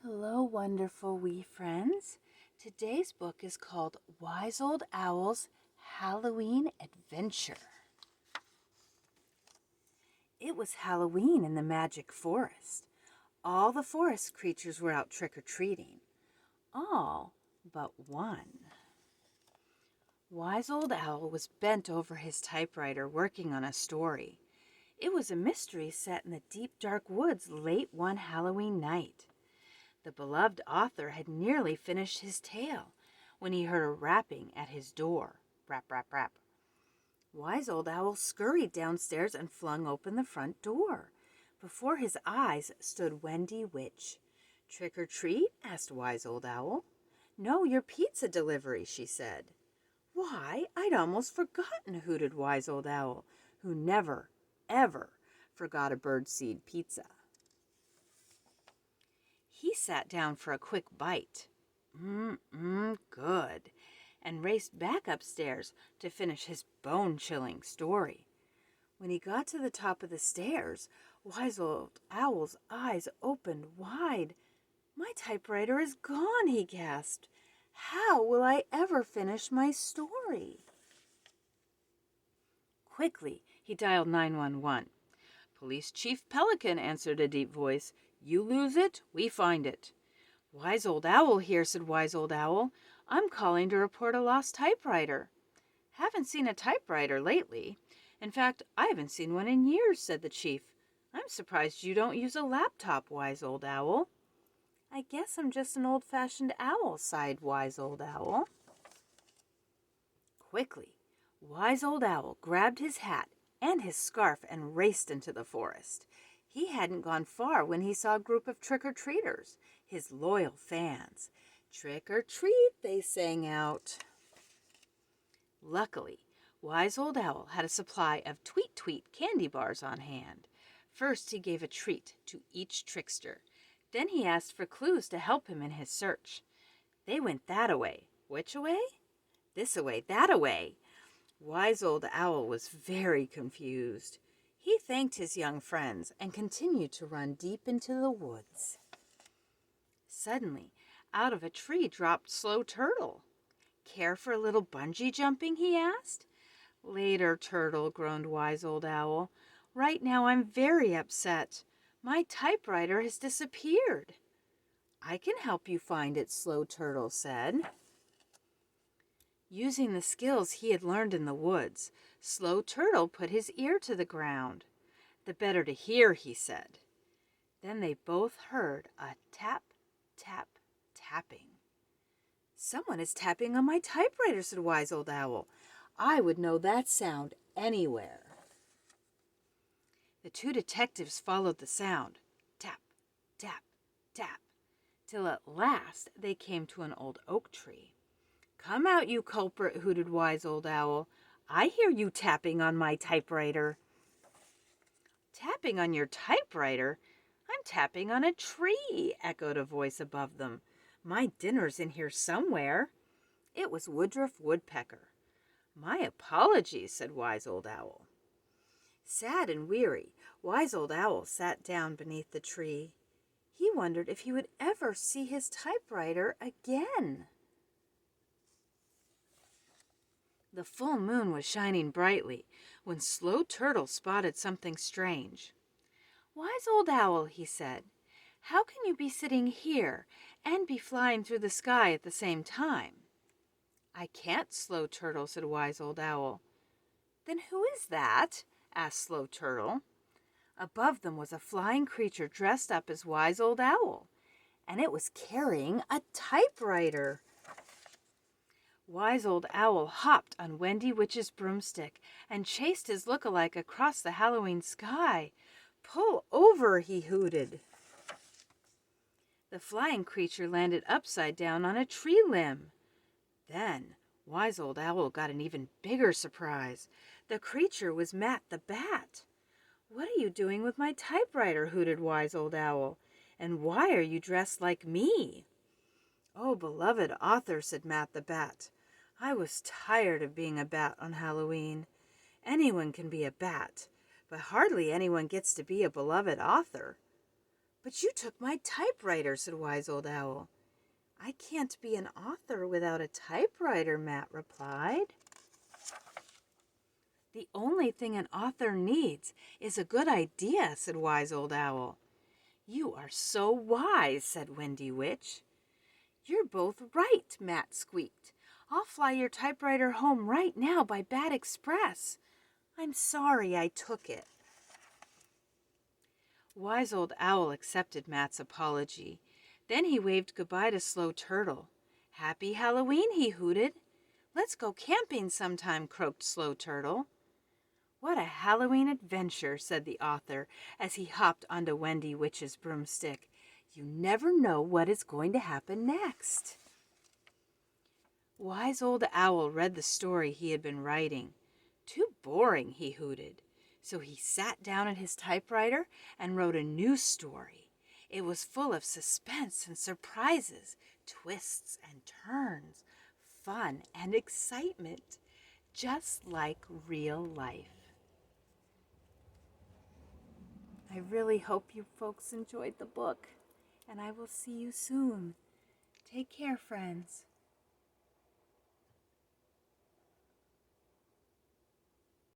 Hello, wonderful wee friends. Today's book is called Wise Old Owl's Halloween Adventure. It was Halloween in the magic forest. All the forest creatures were out trick-or-treating. All but one. Wise Old Owl was bent over his typewriter working on a story. It was a mystery set in the deep dark woods late one Halloween night. The beloved author had nearly finished his tale when he heard a rapping at his door. Rap, rap, rap. Wise Old Owl scurried downstairs and flung open the front door. Before his eyes stood Wendy Witch. "Trick or treat?" asked Wise Old Owl. "No, your pizza delivery," she said. "Why, I'd almost forgotten," hooted Wise Old Owl, who never, ever forgot a birdseed pizza. He sat down for a quick bite. Good, and raced back upstairs to finish his bone-chilling story. When he got to the top of the stairs, Wise Old Owl's eyes opened wide. "My typewriter is gone," he gasped. "How will I ever finish my story?" Quickly, he dialed 911. "Police Chief Pelican," answered a deep voice. "You lose it, we find it." "Wise Old Owl here," said Wise Old Owl. "I'm calling to report a lost typewriter." "Haven't seen a typewriter lately. In fact, I haven't seen one in years," said the chief. "I'm surprised you don't use a laptop, Wise Old Owl." "I guess I'm just an old-fashioned owl," sighed Wise Old Owl. Quickly, Wise Old Owl grabbed his hat and his scarf and raced into the forest. He hadn't gone far when he saw a group of trick-or-treaters, his loyal fans. "Trick or treat," they sang out. Luckily, Wise Old Owl had a supply of Tweet Tweet candy bars on hand. First, he gave a treat to each trickster. Then he asked for clues to help him in his search. They went that-a-way. Which-a-way? This-a-way, that-a-way. Wise Old Owl was very confused. He thanked his young friends and continued to run deep into the woods. Suddenly, out of a tree dropped Slow Turtle. "Care for a little bungee jumping?" he asked. "Later, Turtle," groaned Wise Old Owl. "Right now I'm very upset. My typewriter has disappeared." "I can help you find it," Slow Turtle said. Using the skills he had learned in the woods, Slow Turtle put his ear to the ground. "The better to hear," he said. Then they both heard a tap, tap, tapping. "Someone is tapping on my typewriter," said Wise Old Owl. "I would know that sound anywhere." The two detectives followed the sound, tap, tap, tap, till at last they came to an old oak tree. "Come out, you culprit," hooted Wise Old Owl. "I hear you tapping on my typewriter." "Tapping on your typewriter? I'm tapping on a tree," echoed a voice above them. "My dinner's in here somewhere." It was Woodruff Woodpecker. "My apologies," said Wise Old Owl. Sad and weary, Wise Old Owl sat down beneath the tree. He wondered if he would ever see his typewriter again. The full moon was shining brightly when Slow Turtle spotted something strange. "Wise Old Owl," he said, "how can you be sitting here and be flying through the sky at the same time?" "I can't, Slow Turtle," said Wise Old Owl. "Then who is that?" asked Slow Turtle. Above them was a flying creature dressed up as Wise Old Owl, and it was carrying a typewriter. Wise Old Owl hopped on Wendy Witch's broomstick and chased his look-alike across the Halloween sky. "Pull over!" he hooted. The flying creature landed upside down on a tree limb. Then Wise Old Owl got an even bigger surprise. The creature was Matt the Bat. "What are you doing with my typewriter?" hooted Wise Old Owl. "And why are you dressed like me?" "Oh, beloved author," said Matt the Bat. "I was tired of being a bat on Halloween. Anyone can be a bat, but hardly anyone gets to be a beloved author." "But you took my typewriter," said Wise Old Owl. "I can't be an author without a typewriter," Matt replied. "The only thing an author needs is a good idea," said Wise Old Owl. "You are so wise," said Wendy Witch. "You're both right," Matt squeaked. "I'll fly your typewriter home right now by Bat Express. I'm sorry I took it." Wise Old Owl accepted Matt's apology. Then he waved goodbye to Slow Turtle. "Happy Halloween," he hooted. "Let's go camping sometime," croaked Slow Turtle. "What a Halloween adventure," said the author as he hopped onto Wendy Witch's broomstick. "You never know what is going to happen next." Wise Old Owl read the story he had been writing. "Too boring," he hooted. So he sat down at his typewriter and wrote a new story. It was full of suspense and surprises, twists and turns, fun and excitement, just like real life. I really hope you folks enjoyed the book, and I will see you soon. Take care, friends.